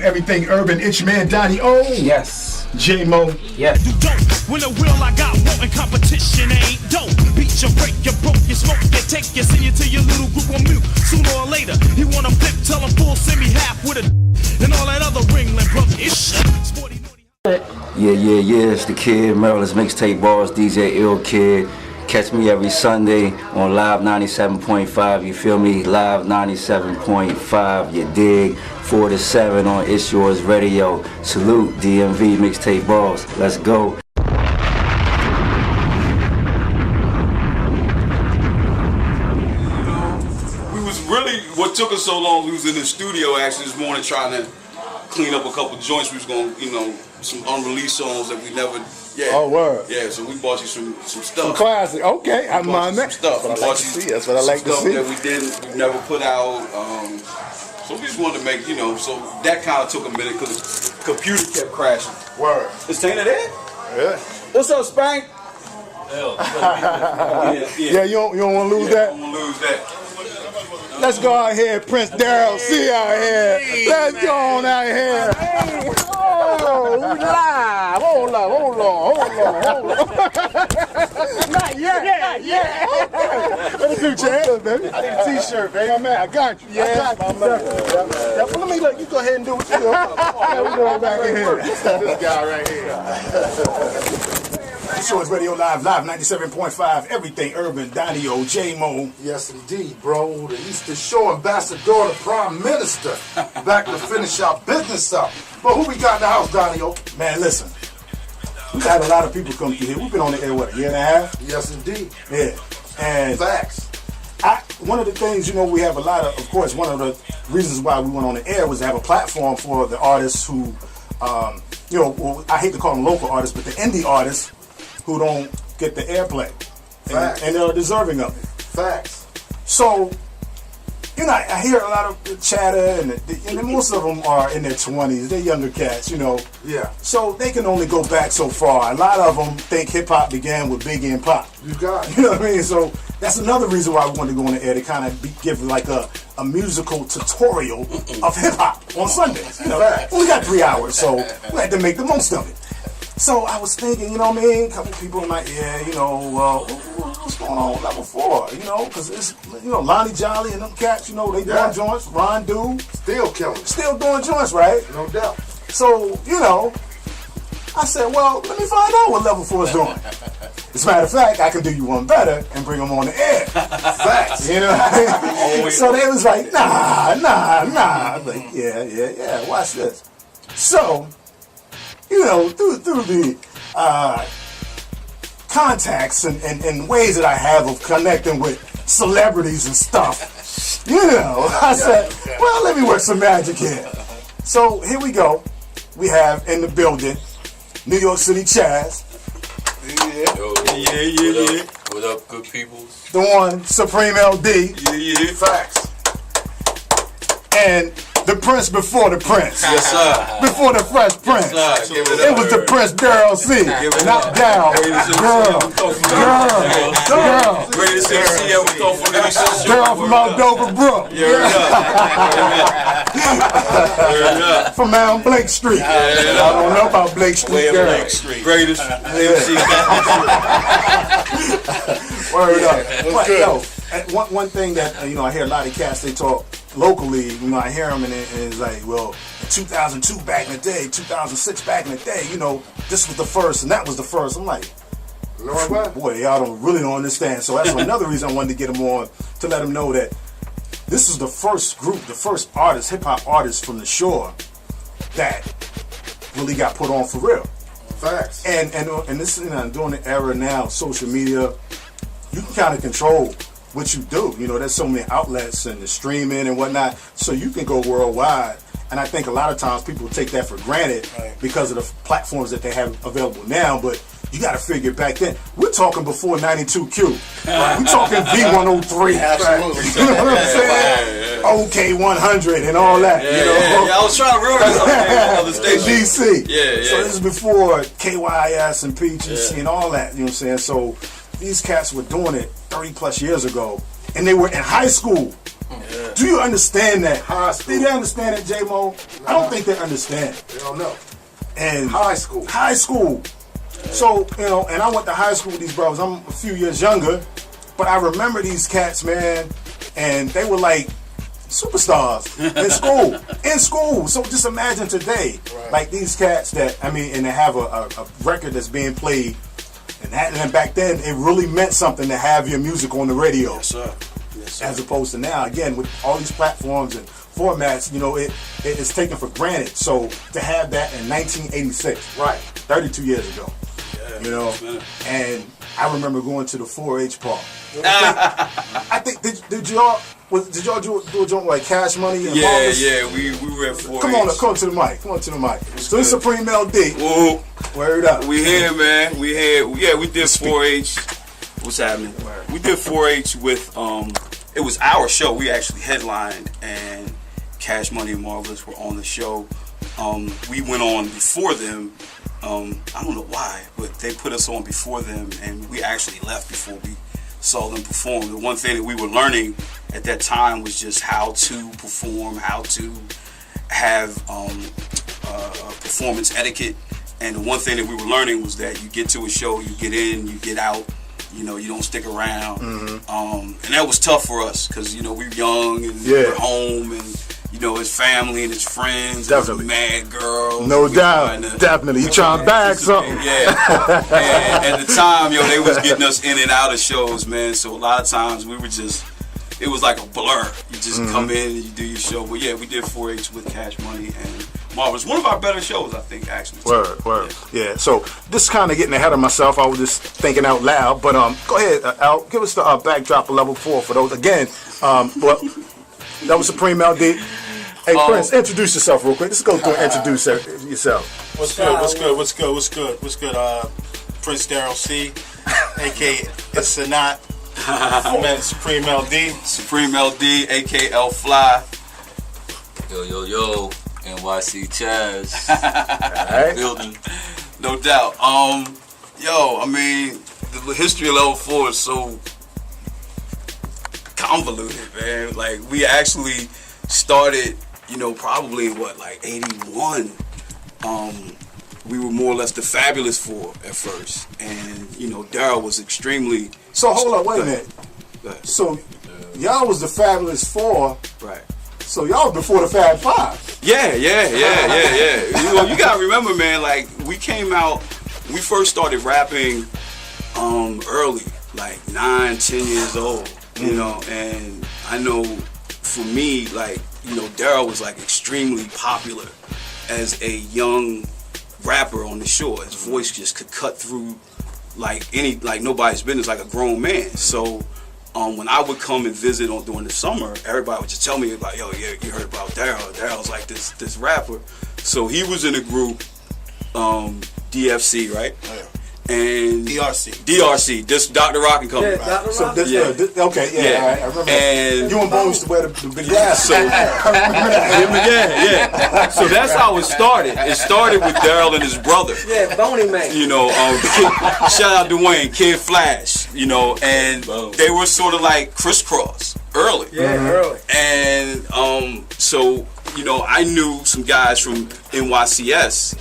everything urban. It's your man Donni-Oh. Yes. J-Mo. Yes. You don't. When the will I got wanting competition ain't dope. Beat you, break you, broke you, smoke you, take you, send you to your little group on mute. Sooner or later, he wanna flip, tell him full, send me half with a and all that other ringling brother ish. Yeah, it's the kid, Maryland's Mixtape Boss, DJ Ill Kid. Catch me every Sunday on Live 97.5, you feel me? Live 97.5, you dig? 4 to 7 on ItzYourzRadio. Salute, DMV Mixtape Boss. Let's go. What took us so long, we was in the studio actually this morning trying to clean up a couple joints. We was going to, some unreleased songs that we never, Oh, word. Yeah, so we bought you some stuff. Some classic. Okay, I mind that. Stuff. That's what I like to see. That's what I like to see. That we never put out. So we just wanted to make, so that kind of took a minute because the computer kept crashing. Word. Is Taina there? Yeah. What's up, Spank? Yeah, you don't want to lose that? I don't want to lose that. Let's go out here, Prince Daryl C out here. Let's go on out here. Hey, oh, we live. Hold on. Not yet. What do you do, Chad? Baby? I need a t-shirt, baby. My man, I got you. Yeah, my man. Well, let me look. You go ahead and do what you do. Yeah, we going back in here. This guy right here. ItzYourzRadio Live 97.5, everything urban, Donni-Oh, J-Mo. Yes, indeed, bro. The EasternShore ambassador, the prime minister, back to finish our business up. But who we got in the house, Donni-Oh? Man, listen, we've had a lot of people come through here. We've been on the air, what, a year and a half? Yes, indeed. Yeah. And facts. One of the things, we have a lot of course, one of the reasons why we went on the air was to have a platform for the artists who, I hate to call them local artists, but the indie artists who don't get the airplay, and they're deserving of it. Facts. So, I hear a lot of chatter, and most of them are in their 20s. They're younger cats, Yeah. So they can only go back so far. A lot of them think hip hop began with Biggie and Pop. You got it. You know what I mean? So that's another reason why I wanted to go on the air, to kind of give like a musical tutorial of hip hop on Sundays. We got 3 hours, so we had to make the most of it. So I was thinking, a couple people in my ear, what's going on with Level 4, because it's, Lonnie Jolly and them cats, they doing joints, Ron Dew. Still killing. Still doing joints, right? No doubt. So, I said, well, let me find out what Level 4 is doing. As a matter of fact, I can do you one better and bring them on the air. Facts. You know what I mean? So they was like, nah. I was like, yeah, watch this. So, through the contacts and ways that I have of connecting with celebrities and stuff, I said, well, let me work some magic here. So here we go. We have in the building, New York City Chaz. Yeah. What up, good people? The one, Supreme LD. Yeah. Facts. And the Prince before the Prince. Yes, sir. Before the Fresh Prince. Yes, sir. It was the Prince Daryl C. Knocked down. Girl. Greatest MC ever come from the Eastern Shore. Girl from Mount Dover Brook. From Mount Blake Street. I don't know about Blake Street. Blake Street. Greatest MC. Word up. But one thing that I hear a lot of cats, they talk locally, I hear them and it's like, well, 2002 back in the day, 2006 back in the day, this was the first and that was the first. I'm like, boy, y'all really don't understand. So that's another reason I wanted to get them on, to let them know that this is the first group, the first artist, hip hop artists from the shore that really got put on for real. Facts. And this during the era now, social media, you can kind of control what you do. There's so many outlets and the streaming and whatnot, so you can go worldwide. And I think a lot of times people take that for granted because of the platforms that they have available now. But you got to figure back then, we're talking before 92Q. We're talking V103. Absolutely. You know what I'm saying? OK 100 and all that. Yeah, I was trying to remember other stations. DC. Yeah. So this is before KYS and PGC and all that. You know what I'm saying? So these cats were doing it 30 plus years ago, and they were in high school Do you understand that? High school. Do they understand that, J-Mo? I don't think they understand. They don't know. And High school. High school. So, and I went to high school with these brothers. I'm a few years younger, but I remember these cats, man, and they were like superstars in school. In school. So just imagine today, like these cats that, and they have a record that's being played, and back then it really meant something to have your music on the radio. Yes, sir. Yes, sir. As opposed to now, again, with all these platforms and formats, it's taken for granted. So to have that in 1986, Right. 32 years ago, man. and I remember going to the 4-H park. I think did y'all do a joint like Cash Money? And Marvelous? we were at 4-H. Come on to the mic. So this is Supreme LD. Whoa. Word up. We here, man. We did 4-H. What's happening? We did 4-H with it was our show. We actually headlined, and Cash Money and Marvelous were on the show. We went on before them. I don't know why, but they put us on before them, and we actually left before we saw them perform. The one thing that we were learning at that time was just how to perform, how to have performance etiquette. And the one thing that we were learning was that you get to a show, you get in, you get out, you don't stick around. And that was tough for us because, we were young and we were home, and, his family and his friends, Definitely. And his mad girls. No doubt. Definitely. You trying to bag something. Yeah. And at the time, they was getting us in and out of shows, man. So a lot of times we were just, it was like a blur. You just come in and you do your show. But yeah, we did 4-H with Cash Money and Marvelous. One of our better shows, I think, actually. Word. Yeah. So this is kind of getting ahead of myself. I was just thinking out loud. But go ahead, Al. Give us the backdrop of level 4 for those. Again, that was Supreme LD. Hey, Prince, introduce yourself real quick. Let's go through and introduce yourself. What's good? Prince Daryl C, a.k.a. Sanat. I'm at Supreme LD. Supreme LD, a.k.a. L Fly. Yo, NYC Chaz. Alright. Building. No doubt. The history of level 4 is so convoluted, man. Like, we actually started, probably in 81. We were more or less the Fabulous 4 at first. And, Daryl was extremely... So hold up, wait a minute. So y'all was the Fabulous 4. Right. So y'all before the Fab 5. Yeah. You gotta remember, man, like, we came out, we first started rapping early, like 9, 10 years old, and I know for me, like, Daryl was like extremely popular as a young rapper on the shore. His voice just could cut through like nobody's business, like a grown man. So when I would come and visit during the summer, everybody would just tell me about, yo, yeah, you heard about Daryl. Daryl's like this rapper. So he was in a group, DFC, right? Oh, yeah. And DRC. This Dr. Rock and Company. Yeah, Dr. Rock. Yeah. Okay, yeah. All right, I remember. And you and Bo used to wear the big glasses. So, yeah. So that's how it started. It started with Daryl and his brother. Yeah, Boney Man. Shout out to Wayne, Kid Flash. And they were sort of like crisscross early. Yeah, early. And so I knew some guys from NYCS.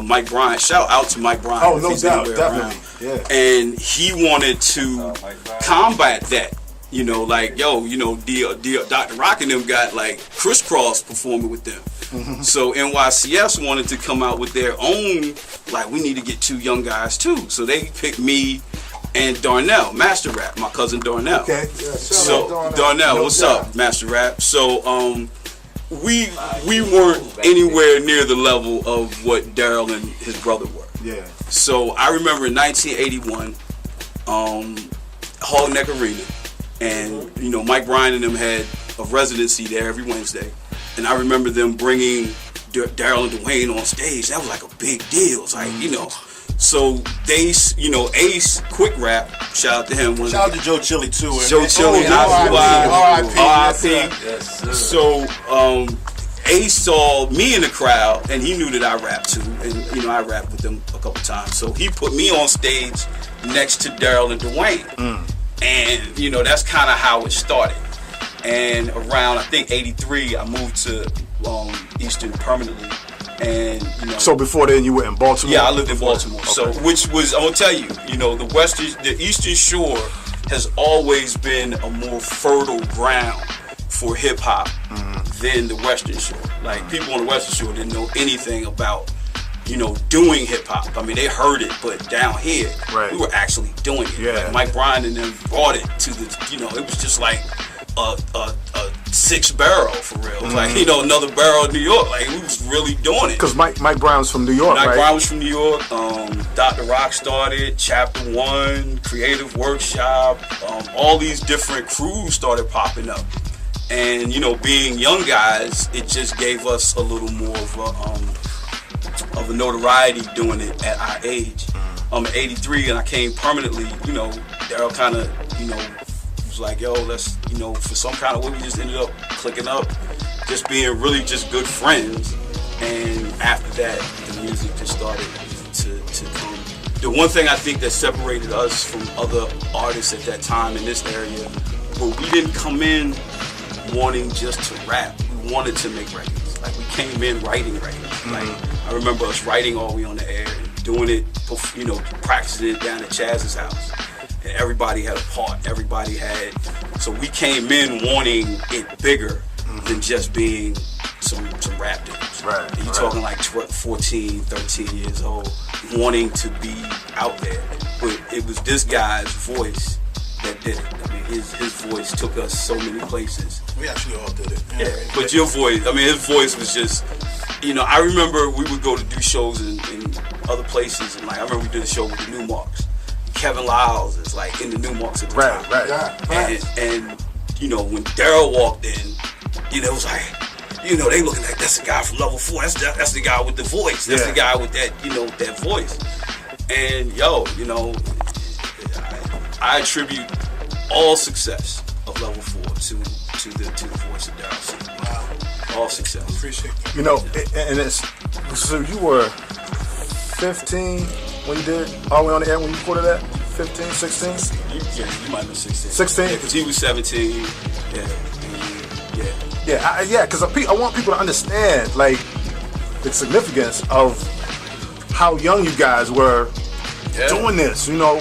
Mike Bryant. Shout out to Mike Bryant. Oh, no doubt, definitely. Yeah. And he wanted to combat that. Dr. Rock and them got like crisscross performing with them. Mm-hmm. So NYCS wanted to come out with their own, like, we need to get 2 young guys too. So they picked me and Darnell, Master Rap, my cousin Darnell. Okay. Yeah, so Darnell, what's up, Master Rap? So we weren't anywhere near the level of what Daryl and his brother were. Yeah. So I remember in 1981, Hog Neck Arena, and Mike Bryan and them had a residency there every Wednesday, and I remember them bringing Daryl and Dwayne on stage. That was like a big deal. It's like So they, Ace Quick Rap, shout out to him. Shout out to Joe Chili too. Joe Chili, R.I.P. So Ace saw me in the crowd, and he knew that I rapped too, and I rapped with them a couple times. So he put me on stage next to Daryl and Dwayne, and that's kind of how it started. And around, I think, 83, I moved to Easton permanently. And, you know. So before then, you were in Baltimore? Yeah, I lived in Baltimore. Okay. So, which was, I'm going to tell you, you know, the Eastern Shore has always been a more fertile ground for hip hop than the Western Shore. Like, people on the Western Shore didn't know anything about, you know, doing hip hop. I mean, they heard it, but down here, we were actually doing it. Yeah. Like Mike Bryan and them brought it to the, you know, it was just like a 6-barrel for real. Like, you know, another barrel of New York. Like, we was really doing it. Because Mike Brown's from New York, Mike right? Brown was from New York. Dr. Rock started, Chapter 1, Creative Workshop. All these different crews started popping up. And, you know, being young guys, it just gave us a little more of a notoriety doing it at our age. I'm 83 and I came permanently, you know, Daryl kind of, you know, was like, yo, let's, you know, for some kind of way we just ended up clicking up, just being really just good friends. And after that, the music just started to come. The one thing I think that separated us from other artists at that time in this area, where we didn't come in wanting just to rap. We wanted to make records. Like, we came in writing records. Like, I remember us writing All We On The Air, doing it, you know, practicing it down at Chaz's house. And everybody had a part. Everybody had. So we came in wanting it bigger than just being some rap dudes. Right. And you're talking like 14, 13 years old, wanting to be out there. But it was this guy's voice that did it. I mean, his voice took us so many places. We actually all did it. Yeah, but your voice, I mean, his voice was just, you know, I remember we would go to do shows in other places, and like, I remember we did a show with the Newmarks. Kevin Lyles is like in the Newmarks at the time. Right. And, you know, when Daryl walked in, you know, it was like, you know, they looking like, that's the guy from Level 4. That's the guy with the voice. That's the guy with that, you know, that voice. And, yo, you know, I attribute all success of Level 4 to the voice of Daryl C. Wow. All success. Appreciate that. You know, and it's, so you were 15 when you did All We On The Air, when you recorded that? 15, 16? Yeah, you might have been 16. 16? Yeah, because he was 17. Yeah, because I want people to understand, like, the significance of how young you guys were doing this, you know.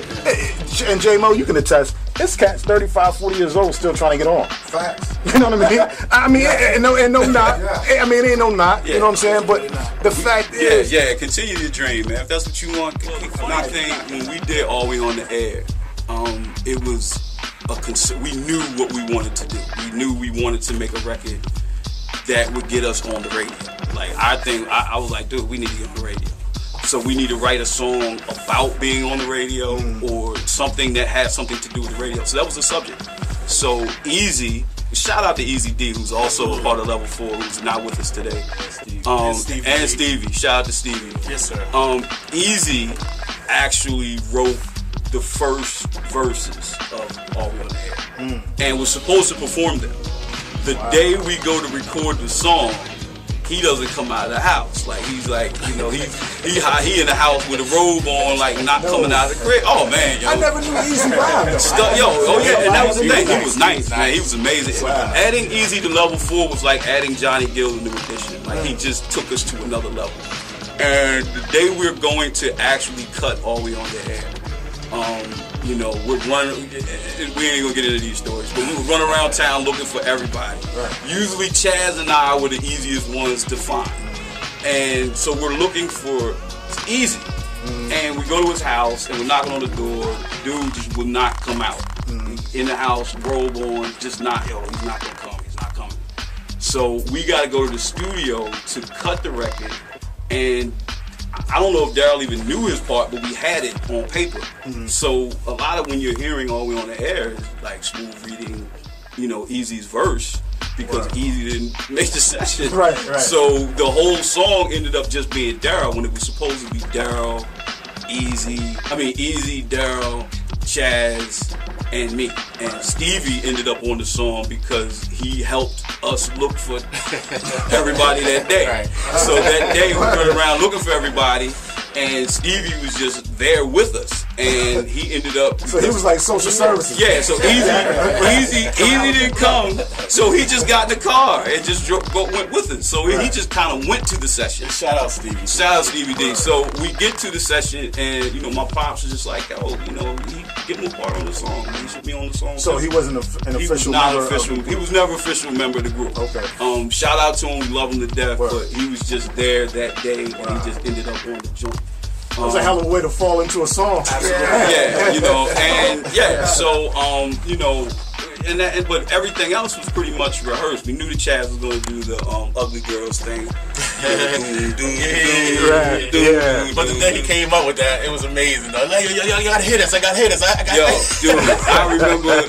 And J-Mo, you can attest, this cat's 35, 40 years old still trying to get on. Facts. You know what I mean? I mean, and no knot. I mean, it ain't no knot, you know what I'm saying? But the fact is... Yeah, continue your dream, man. If that's what you want. Funny thing, when we did All We On The Air, it was we knew what we wanted to do. We knew we wanted to make a record that would get us on the radio. Like, I was like, dude, we need to get on the radio. So we need to write a song about being on the radio or something that has something to do with the radio. So that was the subject. So Easy, shout out to Easy D, who's also a part of Level 4, who's not with us today. And Stevie. Shout out to Stevie. Yes, sir. Easy actually wrote the first verses of All We On The Air and was supposed to perform them. The day we go to record the song, he doesn't come out of the house. Like, he's like, you know, he in the house with a robe on, like, not coming out of the crib. Oh, man, yo. I never knew Easy Rhyme, and that was the thing. He was nice, man. He was amazing. Adding Easy to Level 4 was like adding Johnny Gill to New Edition. Like, he just took us to another level. And the day we're going to actually cut All We On The Air, you know, we're running, we ain't gonna get into these stories, but we would run around town looking for everybody. Usually Chaz and I were the easiest ones to find. And so we're looking for Easy. And we go to his house and we're knocking on the door. The dude just will not come out. In the house, robe on, just not, he's not gonna come, he's not coming. So we gotta go to the studio to cut the record, and I don't know if Daryl even knew his part, but we had it on paper. So a lot of when you're hearing All We On The Air is like smooth reading, you know, Easy's verse, because Easy didn't make the session. Right. So the whole song ended up just being Daryl when it was supposed to be Daryl, Easy, Daryl, Chaz, and me. And Stevie ended up on the song because he helped us look for everybody that day. So that day we went around looking for everybody, and Stevie was just there with us. and he ended up. So he was like social services. Yeah, so Easy didn't come, so he just got in the car and just went with it. So he just kind of went to the session. Shout out Stevie. Shout out Stevie D. So we get to the session, and my pops was just like, oh, he give him a part on the song. He should be on the song. So he wasn't an official member. He was never official member of the group. Okay. Shout out to him. We love him to death, but he was just there that day, and he just ended up on the joint. It was a hell of a way to fall into a song. Yeah, so but everything else was pretty much rehearsed. We knew that Chaz was going to do the Ugly Girls thing. But the day he came up with that, it was amazing. Though. Like, yo, you gotta hear this. I gotta hear this. Dude, I remember.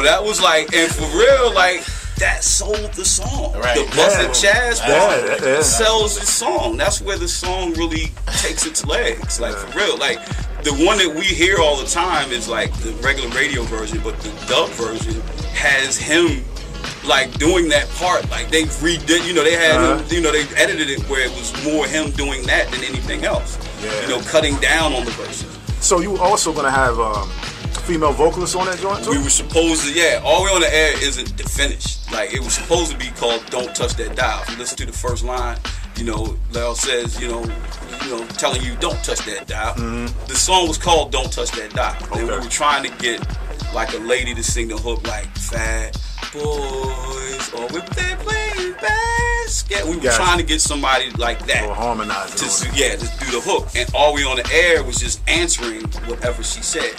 That was like, and for real, like. That sold the song. Right. The Busted Chaz part sells the song. That's where the song really takes its legs. Like, for real. Like, the one that we hear all the time is like the regular radio version, but the dub version has him like doing that part. Like, they redid, they had him, they edited it where it was more him doing that than anything else. Yeah. Cutting down on the version. So you also gonna have female vocalists on that joint too? We were supposed to, All We On The Air isn't finished. Like, it was supposed to be called Don't Touch That Dial. If you listen to the first line, Lel says, telling you don't touch that dial. Mm-hmm. The song was called Don't Touch That Dial. Okay. And we were trying to get like a lady to sing the hook like Fat Boys or If They Play Basket. We were trying to get somebody like that. Or harmonize it. To do the hook. And All We On The Air was just answering whatever she said.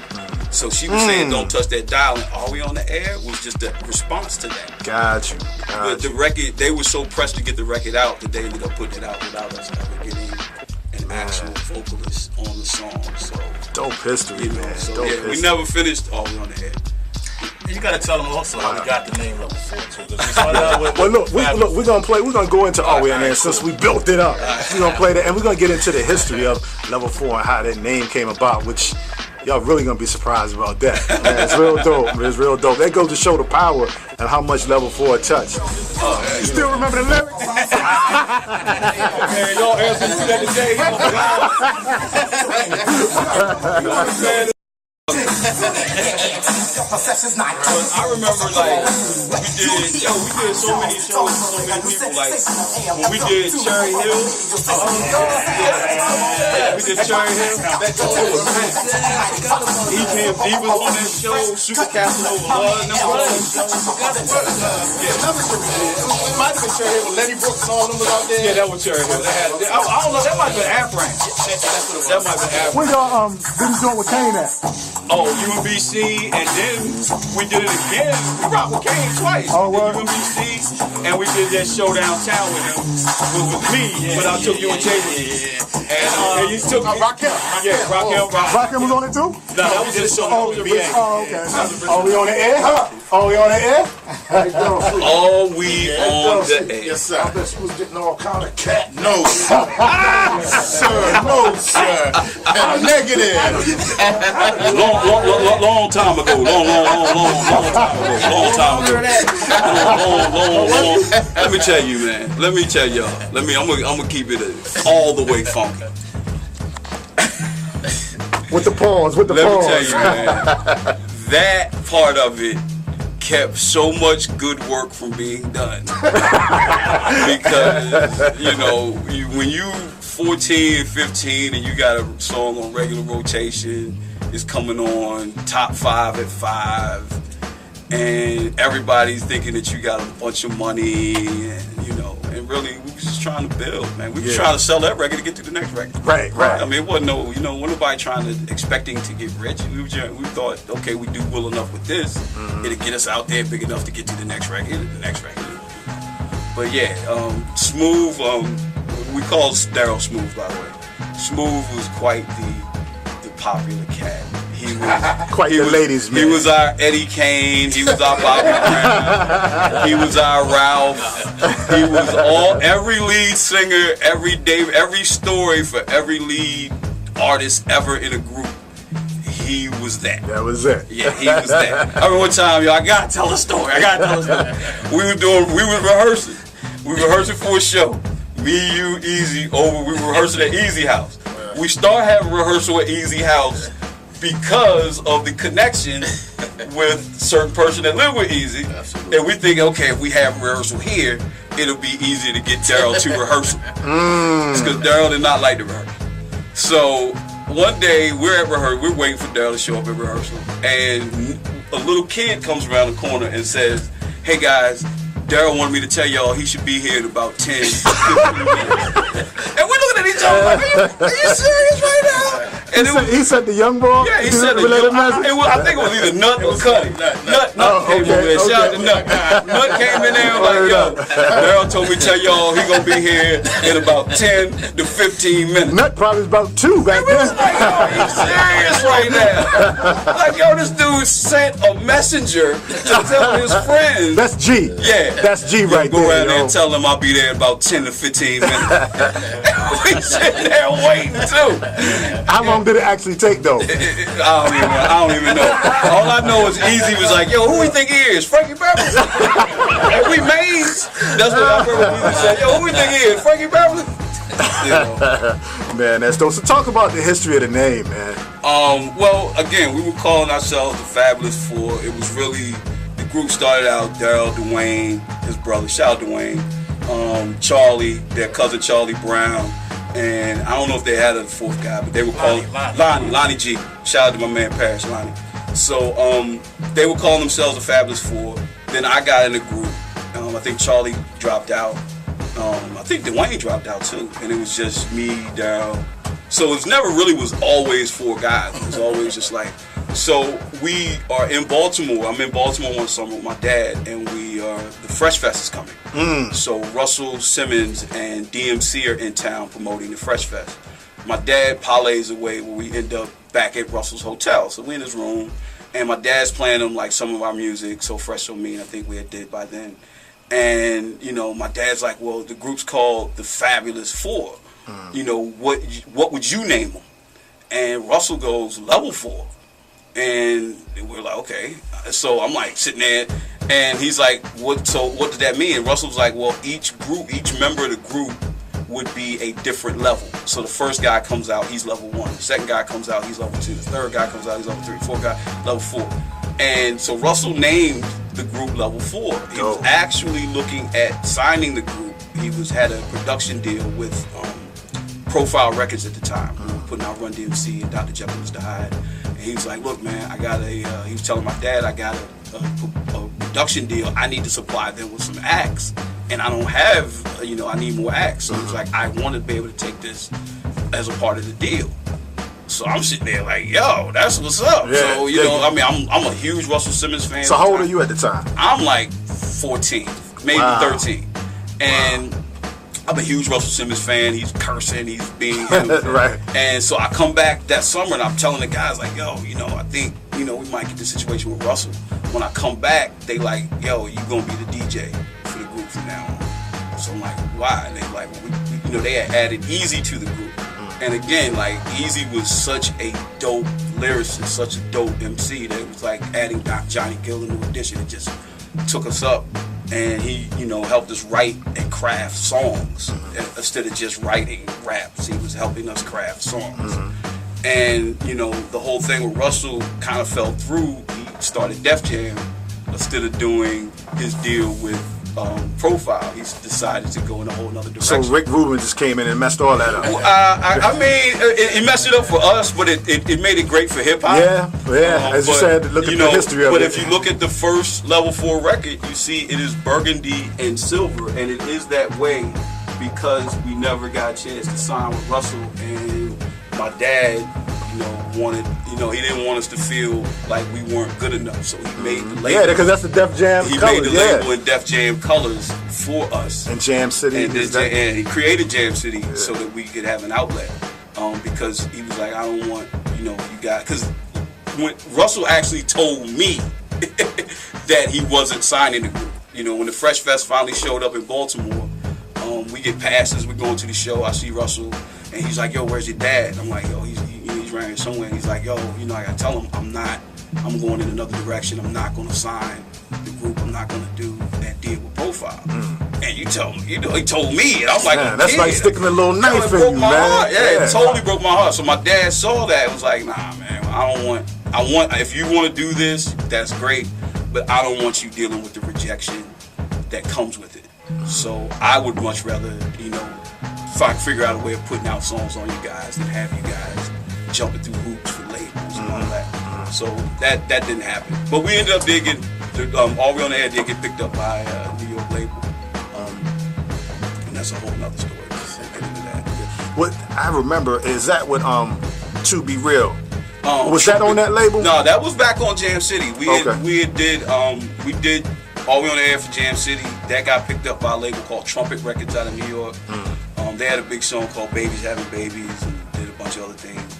So she was saying, "Don't touch that dial," and "Are we on the air?" was just a response to that. Got you. But the record, they were so pressed to get the record out that they ended up putting it out without us ever getting an actual vocalist on the song. So dope history, man. So dope history. We never finished "Are We On the Air." You gotta tell them also how we got the name Level 4 too. Look, we're gonna go into Are We On There since we built it up. We're gonna play that, and we're gonna get into the history of Level 4 and how that name came about, which y'all really gonna be surprised about that. Man, it's real dope. It's real dope. That goes to show the power and how much Level 4 touched. You still remember the lyrics? Man, y'all answer to that today. You know what I'm saying? I remember, like, we did so many shows with so many people. Like, when we did Cherry Hill, we did Cherry Hill. EPMD was on that show. Super Casanova Love number on that show. It might have been Cherry Hill. Lenny Brooks and all them was out there. Yeah, that was Cherry Hill. I don't know. That might have been Afran. That might have been Afran. Where y'all been doing with Kane at? Oh, UMBC, and then we did it again. We rocked with Kane twice. Oh, what? UMBC, and we did that show downtown with him. It was with me, but I took you and Jay with me. And you took Rakim. Yeah, Rakim was on it too? No, that was just show. Oh, okay. Are we on the air? Are we on the air? Are we on the air? Yes, sir. I bet she was getting all kind of cat. No, sir. No, sir. Negative. Long time ago. Long time ago. Let me tell you, man. Let me tell y'all. I'm gonna keep it all the way funky. With the pause. Let me tell you, man. That part of it kept so much good work from being done. Because, when you 14, 15 and you got a song on regular rotation, it's coming on top 5 at 5, and everybody's thinking that you got a bunch of money, and really we was just trying to build, man. We was trying to sell that record to get to the next record. Right. I mean, it wasn't wasn't nobody expecting to get rich. We thought, okay, we do well enough with this, it'll get us out there big enough to get to the next record. But yeah, Smooth, we call Daryl Smooth, by the way. Smooth was quite the popular cat. He was the ladies' man. He was our Eddie Kane. He was our Bobby Brown. He was our Ralph. He was every lead singer, every story for every lead artist ever in a group. He was that. That was it. Yeah, he was that. I remember one time, I gotta tell a story. We were rehearsing. We were rehearsing for a show. Me, you, Easy, over. We were rehearsing at Easy House. We start having rehearsal at Easy House. because of the connection with certain person that live with Easy. Absolutely. And we think, okay, if we have rehearsal here, it'll be easier to get Daryl to rehearsal. Because Daryl did not like the rehearsal. So one day we're at rehearsal, we're waiting for Daryl to show up at rehearsal, and a little kid comes around the corner and says, "Hey guys, Daryl wanted me to tell y'all he should be here in about 10, 15 minutes." And we're looking at each other like, are you serious right now? And he said the young boy? Yeah, he said the young boy. I think it was either Nut or Cuddy. Nut came over there. Shout out to Nut. Nut came in there and was like, yo, Daryl told me to tell y'all he gonna be here in about 10 to 15 minutes. Nut probably was about 2 back then. Like, yo, are you serious right now? Like, yo, this dude sent a messenger to tell his friends. That's G. Yeah. That's G right go there. Go around there and tell him I'll be there in about 10 to 15 minutes. We sitting there waiting too. How long did it actually take though? I don't even know. All I know is Easy was like, yo, who we think he is? Frankie Beverly? And we mains. That's what I heard Easy say. Yo, who we think he is? Frankie Beverly? You know. Man, that's dope. So talk about the history of the name, man. Well, again, we were calling ourselves the Fabulous Four. It was really, the group started out, Daryl, Dwayne, his brother, shout out Dwayne, Charlie, their cousin Charlie Brown, and I don't know if they had a fourth guy, but they were calling Lonnie G. Shout out to my man Parrish, Lonnie. So they were calling themselves the Fabulous Four. Then I got in the group. I think Charlie dropped out. I think Dwayne dropped out too, and it was just me, Daryl. So it never really was always 4 guys. It was always just like. So we are in Baltimore. I'm in Baltimore one summer with my dad, and the Fresh Fest is coming. So Russell, Simmons, and DMC are in town promoting the Fresh Fest. My dad parlays away where we end up back at Russell's hotel. So we in his room, and my dad's playing him like some of our music, So Fresh So Mean, I think we had did by then. And my dad's like, well, the group's called the Fabulous Four. What would you name them? And Russell goes, Level 4. And we're like, okay. So I'm like sitting there, and he's like, what does that mean? And Russell's like, well, each member of the group would be a different level. So the first guy comes out, he's level 1. The second guy comes out, he's level 2. The third guy comes out, he's level 3. Fourth guy, level 4. And so Russell named the group Level 4. He was actually looking at signing the group. He had a production deal with Profile Records at the time. We were putting out Run DMC and Dr. Jekyll Mr. Hyde. And he was like, look, man, he was telling my dad, I got a production deal. I need to supply them with some acts. And I don't have, I need more acts. So he was like, I want to be able to take this as a part of the deal. So I'm sitting there like, yo, that's what's up. Yeah, so, I'm a huge Russell Simmons fan. So how old are you at the time? I'm like 14, maybe 13. And I'm a huge Russell Simmons fan. He's cursing, he's being right. And so I come back that summer and I'm telling the guys like, yo, I think, we might get this situation with Russell. When I come back, they like, yo, you gonna be the DJ for the group from now on. So I'm like, why? And they like, well, they had added Easy to the group. And again, like, Easy was such a dope lyricist, such a dope MC that it was like adding Johnny Gill into addition. It just took us up. And he, helped us write and craft songs instead of just writing raps. He was helping us craft songs. And, the whole thing with Russell kind of fell through. He started Def Jam instead of doing his deal with Profile. He decided to go in a whole other direction. So Rick Rubin just came in and messed all that up. It messed it up for us, but it made it great for hip hop. Yeah. As you said, look at the history of it. But if you look at the first Level 4 record, you see it is burgundy and silver, and it is that way because we never got a chance to sign with Russell, and my dad, wanted, he didn't want us to feel like we weren't good enough, so he made the label. Yeah, because that's the Def Jam colors. He made the label in Def Jam colors for us. And Jam City. And he created Jam City so that we could have an outlet. Because he was like, I don't want, you got, because when Russell actually told me that he wasn't signing the group. When the Fresh Fest finally showed up in Baltimore, we get passes, we're going to the show, I see Russell, and he's like, yo, where's your dad? I'm like, yo, he's around here somewhere. And he's like, yo, I gotta tell him I'm going in another direction. I'm not gonna sign the group. I'm not gonna do that deal with Profile. And you tell him, he told me, and I'm like, man, that's like sticking a little knife in you, man. It totally broke my heart. So my dad saw that and was like, nah, man, I want. If you want to do this, that's great, but I don't want you dealing with the rejection that comes with it. So I would much rather, if I can figure out a way of putting out songs on you guys than have you guys jumping through hoops for labels and all that. So that didn't happen. But we ended up digging. All We On The Air did get picked up by a New York label, and that's a whole nother story. What I remember is that with To Be Real. Was that on that label? No, that was back on Jam City. We did All We On The Air for Jam City. That got picked up by a label called Trumpet Records out of New York. They had a big song called Babies Having Babies and did a bunch of other things.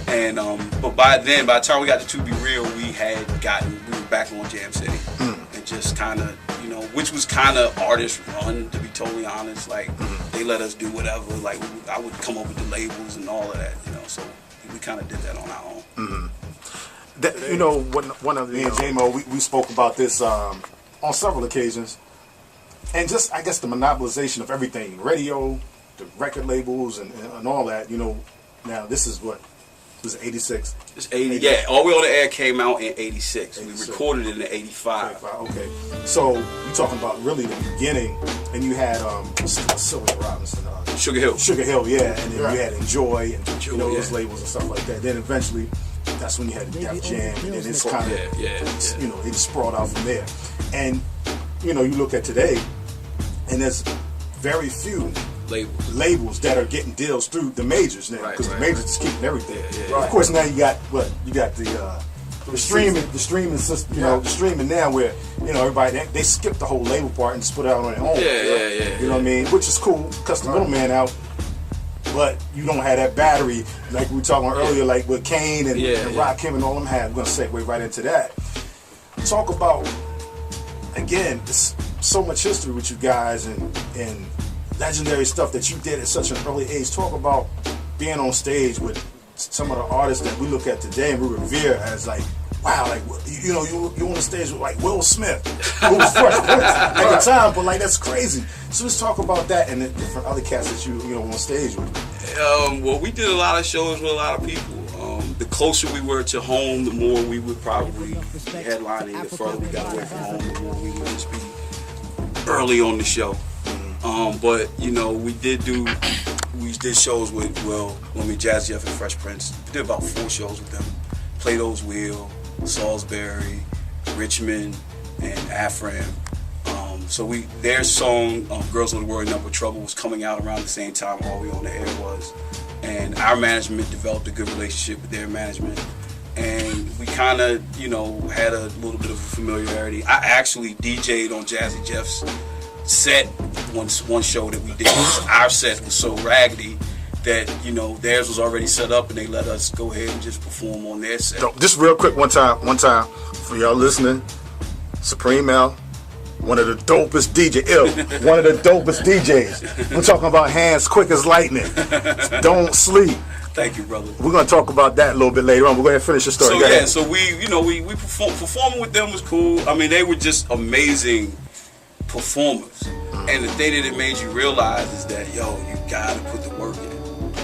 And but by the time we got to Be Real, we were back on Jam City. And just kind of, which was kind of artist run, to be totally honest. Like, they let us do whatever. Like, I would come up with the labels and all of that, so we kind of did that on our own. One of the, me and J-Mo, we spoke about this on several occasions. And just, I guess, the monopolization of everything, radio, the record labels, and all that, now this is what? It was 86? It's 80, yeah. All We On The Air came out in 86. We recorded it in 85. Okay. So, you're talking about really the beginning, and you had Sylvia Robinson. Sugar Hill, yeah. And then you had Enjoy, and those labels and stuff like that. Then eventually, that's when you had Def Jam, and then it's kind of, it sprawled out from there. And, you look at today, and there's very few labels that are getting deals through the majors now, because the majors is keeping everything. Of course, now you got the streaming system, the streaming now where everybody they skip the whole label part and just put it out on their own. You know what I mean? Which is cool, cuts the middleman out. But you don't have that battery like we were talking about earlier, like with Kane and Rakim and all them had. We're gonna segue right into that. Talk about again, there's so much history with you guys and legendary stuff that you did at such an early age. Talk about being on stage with some of the artists that we look at today and we revere as like, wow, like you on the stage with like Will Smith, who was Fresh Prince at the time, but like that's crazy. So let's talk about that and the different other cats that you on stage with. Well, we did a lot of shows with a lot of people. The closer we were to home, the more we would probably be headlining. The further we got away from home, the more we would just be early on the show. But we did shows with Jazzy Jeff and Fresh Prince. We did about 4 shows with them. Plato's Wheel, Salisbury, Richmond, and Afram. So their song "Girls on the World Number Trouble" was coming out around the same time All We On The Air was, and our management developed a good relationship with their management, and we kind of had a little bit of a familiarity. I actually DJ'd on Jazzy Jeff's set one show that we did. Our set was so raggedy that theirs was already set up and they let us go ahead and just perform on their set. Just real quick, one time for y'all listening, Supreme L, one of the dopest one of the dopest DJs. We're talking about hands quick as lightning. Don't sleep. Thank you, brother. We're gonna talk about that a little bit later on. We're gonna finish the story. So we performing with them was cool. I mean, they were just amazing performers. And the thing that it made you realize is that, you gotta put the work in.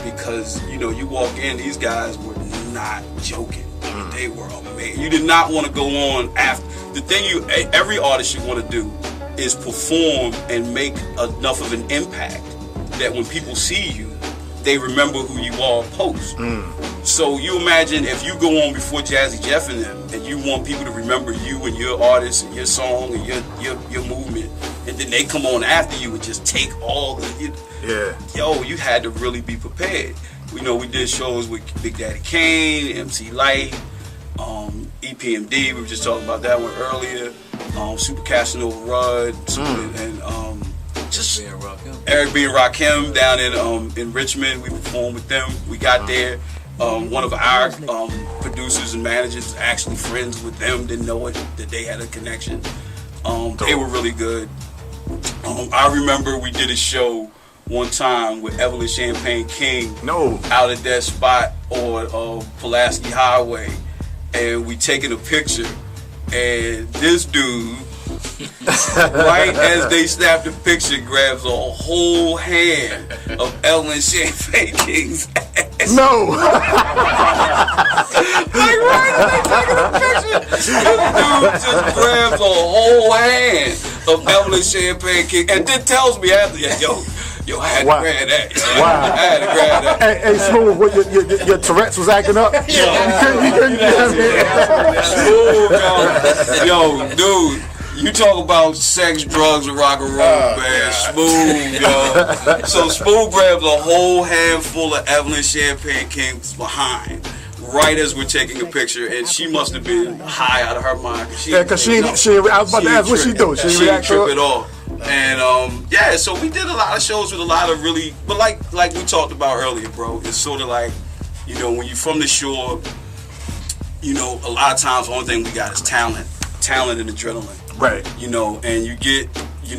Because, you walk in, these guys were not joking. They were amazing. You did not want to go on after. The thing every artist should want to do is perform and make enough of an impact that when people see you, they remember who you are post. So you imagine if you go on before Jazzy Jeff and them, and you want people to remember you and your artist and your song and your movement, and then they come on after you and just take all the you had to really be prepared. We did shows with Big Daddy Kane, MC Light, EPMD. We were just talking about that one earlier. Super Casanova Rudd, and just Eric B. and Rakim down in Richmond. We performed with them. We got there. One of our producers and managers was actually friends with them. Didn't know it, that they had a connection. They were really good. I remember we did a show one time with Evelyn Champagne King out at that spot on Pulaski Highway, and we taking a picture, and this dude right as they snap the picture, grabs a whole hand of Evelyn Champagne King's ass. No. Like right as they taking the picture, this dude just grabs a whole hand of Evelyn Champagne King and then tells me after, yo, I had to grab that. Wow. I had to grab that. Hey, Smooth, what, your Tourette's was acting up? You couldn't Yo, dude. You talk about sex, drugs, and rock and roll, man. Smooth, yo. So Smooth grabs a whole handful of Evelyn Champagne King's behind right as we're taking a picture, and she must have been high out of her mind. Because I was about to ask what she do. She didn't trip at all. And so we did a lot of shows with a lot of really, but like we talked about earlier, bro. It's sort of like, when you're from the shore, a lot of times the only thing we got is talent and adrenaline. Right. And you get,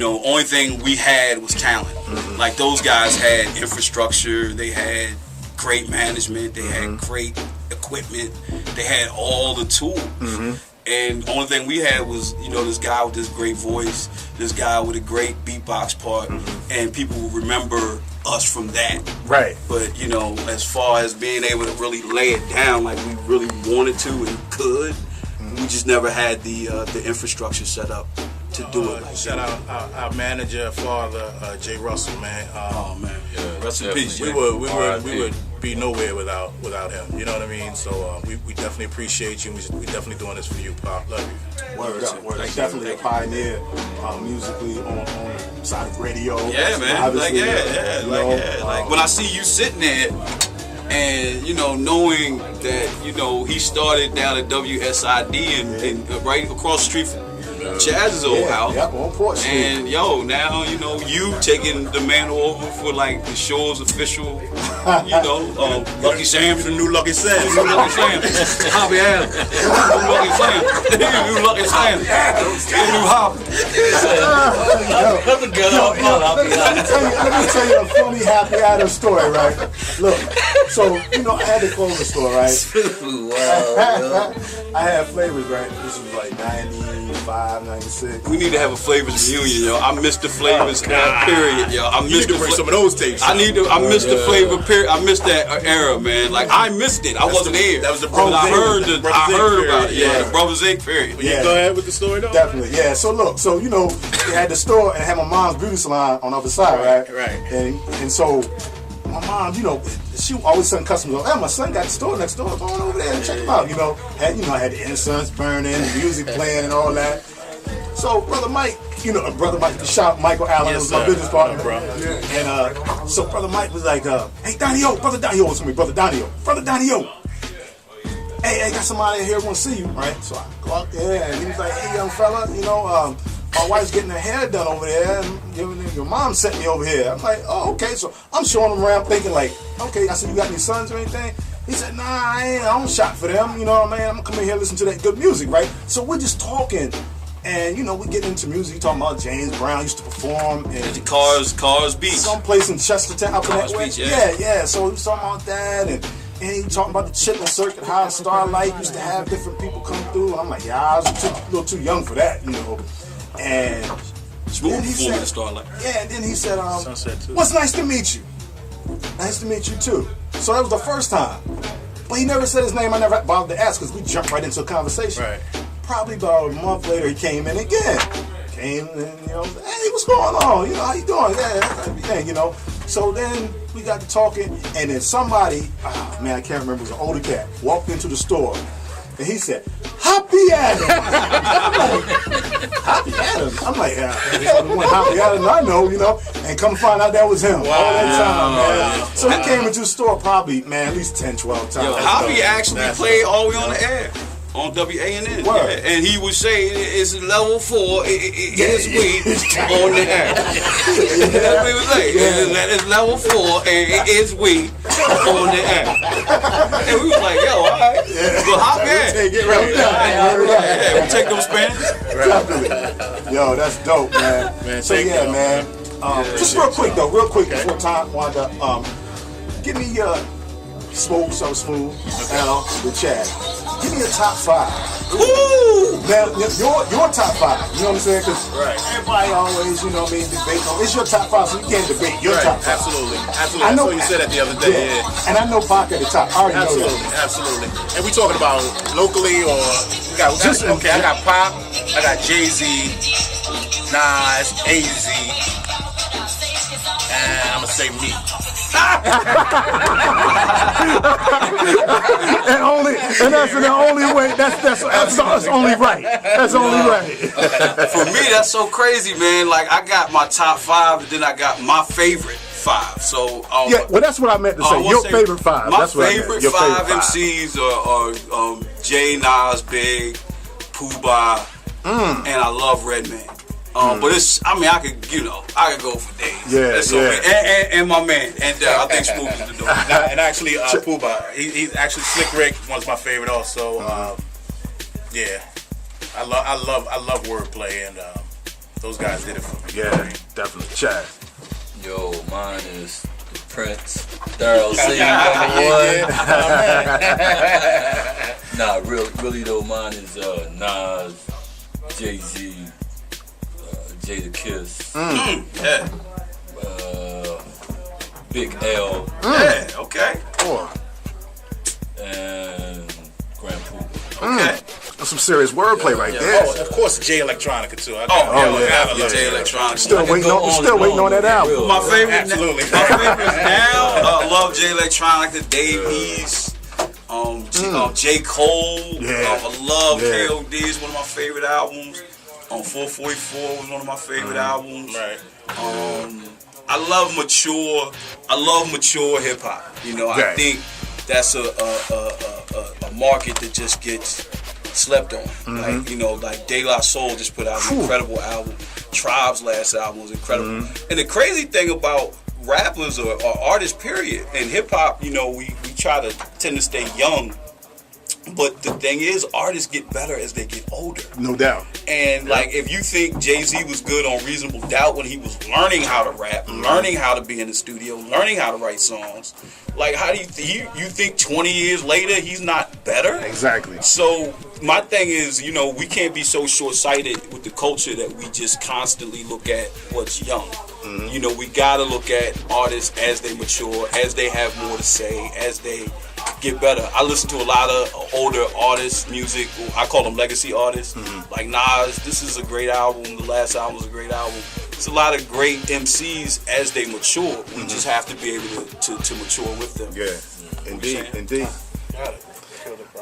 only thing we had was talent. Mm-hmm. Like those guys had infrastructure, they had great management, they had great equipment, they had all the tools. Mm-hmm. And the only thing we had was, this guy with this great voice, this guy with a great beatbox part, and people will remember us from that. Right. But, as far as being able to really lay it down like we really wanted to and could, we just never had the infrastructure set up to do it. Shout out our manager, father, Jay Russell, man. Rest in peace. We would be nowhere without him. You know what I mean? So we definitely appreciate you. We definitely doing this for you, Pop. Love you. Word. Definitely a pioneer musically on the side of radio. Yeah, man. Like when I see you sitting there. And knowing that he started down at WSID and right across the street from Chaz's old house. Yep, on Port Street. And now you taking the mantle over for like the show's official, Lucky Sam's the new Lucky Sam. Hoppy Adams. New Lucky Sam. New Lucky Sam. New Hop. Let me tell you a funny Happy Adams story, right? Look, so I had the clothing store, right? I had flavors, right? This was like 95, 96. We need to have a flavors reunion, yo. I missed the flavors period, yo. I missed some of those tapes. I missed the flavor period. I missed that era, man. Like I missed it. I wasn't here. That was the Brothers I heard Inc. about it. Yeah, the Brothers Inc. period. You go ahead with the story though. Definitely, yeah. So look, they had the store and had my mom's beauty salon on the other side, right? Right. And so my mom, she always sent customers. My son got the store next door. Go on over there and check him out. I had the incense burning, the music playing, and all that. So Brother Mike, Brother Mike, the shop, Michael Allen, was my business partner, bro. And so Brother Mike was like, "Hey Donni-Oh, Brother Donni-Oh," was me, Brother Donni-Oh. Hey, I got somebody here want to see you, right? So I go out there, and he was like, "Hey, young fella, my wife's getting her hair done over there, and your mom sent me over here." I'm like, "Oh, okay." So I'm showing him around, thinking like, "Okay." I said, "You got any sons or anything?" He said, "Nah, I don't shop for them. You know what I mean? I'm gonna come in here and listen to that good music, right?" So we're just talking, and we get into music. He talking about James Brown used to perform in the Cars Beach, someplace in Chestertown, up in that way. Beach, yeah. So he was talking about that, and he was talking about the Chitlin Circuit, how Starlight used to have different people come through. And I'm like, I was a little too young for that, And Smooth performing Starlight. Yeah, and then he said, "What's nice to meet you?" "Nice to meet you too." So that was the first time. But he never said his name. I never bothered to ask because we jumped right into a conversation. Right. Probably about a month later, he came in again. Hey, what's going on? How you doing? Yeah, everything, So then we got to talking, and then somebody, I can't remember, it was an older cat, walked into the store, and he said, "Happy Adams." I'm like, "Happy Adams?" I'm like, "Yeah, that's the one Happy Adams I know, And come find out that was him all that time, man. So he came into the store probably, at least 10, 12 times. Yo, Happy actually played all the way on the air. On WANN, and he would say it's level 4. It's weak on the air. That's what he would say. It's level 4 and it's weak on the air. And we was like, "Yo, all right, but how bad?" We take them Spanish. Yo, that's dope, man. So yeah, man. Just real quick before time wind up, give me Smoke, Some Smooth, L, with Chad. Give me a top 5. Woo! Now, your top 5. You know what I'm saying? Because Right. everybody always, you know what I mean, debate. It's your top 5, so you can't debate your Right. top 5. Absolutely. Absolutely. I know That's what you said that the other day. Yeah. And I know Pac at the top. I already Absolutely. know that. Absolutely. And we talking about locally or we got Just- okay, I got Pop, I got Jay-Z, Nas, AZ, and I'm gonna say me. And that's the only way. That's only right. That's only right. For me, that's so crazy, man. Like, I got my top 5, and then I got my favorite 5. So, Yeah, well, that's what I meant to say. Your favorite 5. My That's what I meant. favorite Your 5 favorite MCs are Jay, Nas, Big, Pooh Bah, and I love Redman. But it's, I mean, I could go for days. Yeah, That's so yeah. and my man, and I think Smooth is the dope. And actually, Pooh Bah, he's actually Slick Rick, one's my favorite also. Yeah, I love wordplay, and those guys did it for me. Yeah, definitely. Chad. Yo, mine is the Prince. Daryl C. #1. Nah, really though, mine is Nas, Jay-Z, Jay the Kiss. Yeah. Big L. Yeah. Okay. And Grand Pooh. Okay. That's some serious wordplay right there. Oh, of course, Jay Electronica too. Yeah, Jay Electronica. Still waiting on that album. My favorite, Absolutely. my favorites now. I love Jay Electronica, Dave East, J. Cole. Yeah. I love KOD. It's one of my favorite albums. 444 was one of my favorite albums. Right. I love mature hip hop. You know, I think that's a market that just gets slept on. Like, you know, like De La Soul just put out an incredible album. Tribe's last album was incredible. And the crazy thing about rappers or artists, period, in hip hop, you know, we tend to stay young. But the thing is, artists get better as they get older. No doubt. And like, if you think Jay-Z was good on Reasonable Doubt when he was learning how to rap, learning how to be in the studio, learning how to write songs, like, how do you think 20 years later he's not better? Exactly. So my thing is, you know, we can't be so short-sighted with the culture that we just constantly look at what's young. You know, we gotta look at artists as they mature, as they have more to say, as they get better. I listen to a lot of older artists' music. I call them legacy artists. Like Nas, this is a great album. The last album was a great album. There's a lot of great MCs as they mature. We just have to be able to mature with them. Yeah, indeed.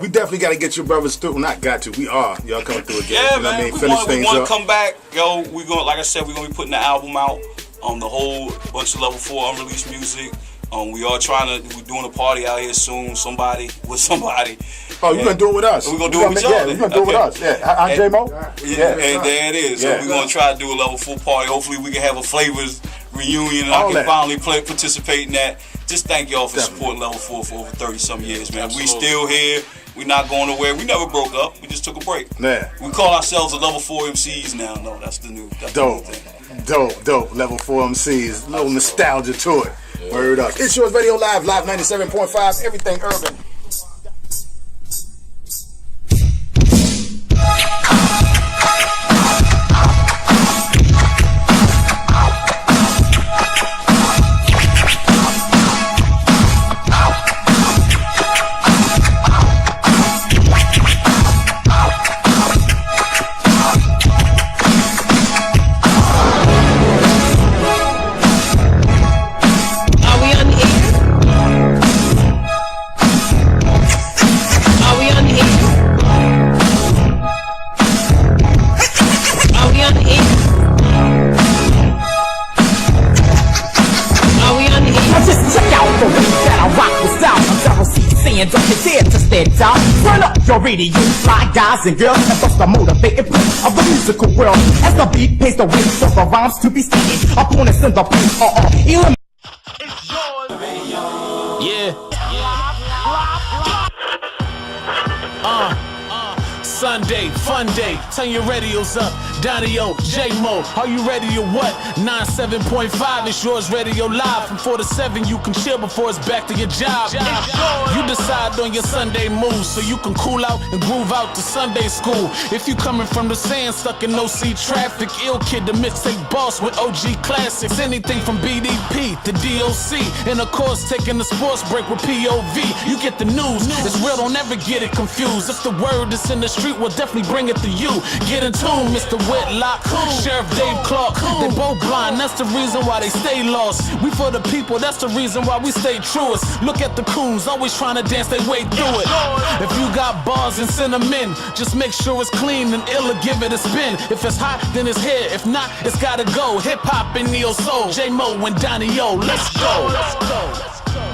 We definitely got to get your brothers through. Well, not got to. We are. Y'all coming through again. Yeah, you know man. what I mean? We Finish things want up. to come back. Yo, we're going, like I said, we're going to be putting the album out. The whole bunch of Level 4 unreleased music. We're doing a party out here soon. Somebody. Oh, you're going to do it with us. We're going to do it with y'all. Yeah, we're going to do it with us. Yeah. I'm J-Mo. Yeah, and there it is. So we're going to try to do a Level 4 party. Hopefully we can have a Flavors reunion and I can finally participate in that. Just thank y'all for supporting Level 4 for over 30-some years, man. Absolutely. We still here. We're not going nowhere. We never broke up. We just took a break. Yeah. We call ourselves a Level 4 MCs now. No, that's the new Dope. thing. Dope. Level 4 MCs. A little nostalgia to it. Word up. It's Yours Radio Live 97.5, everything urban. Turn up your radio, fly guys and girls, and bust the motivating push of the musical world. As the beat pays the way for the rhymes to be stated, opponents in the beat are all eliminated. It's yours. Yeah. Sunday, fun day, turn your radios up. Donni-Oh, J-Mo, are you ready or what? 97.5, it's yours radio live. From 4 to 7, you can chill before it's back to your job. You decide on your Sunday moves, so you can cool out and groove out to Sunday school. If you coming from the sand, stuck in OC traffic, ill kid, the mixtape boss with OG classics. Anything from BDP to DOC, and of course taking the sports break with POV. You get the news, it's real, don't ever get it confused. If the word is in the street, we'll definitely bring it to you. Get in tune, Mr. Whitlock, Sheriff Dave Clark. They both blind, that's the reason why they stay lost. We for the people, that's the reason why we stay truest. Look at the coons, always trying to dance their way through it. If you got bars and send them in, just make sure it's clean and ill or give it a spin. If it's hot, then it's here. If not, it's gotta go. Hip hop and neo soul, J-Mo and Donni-Oh. Let's go. Let's go. Let's go.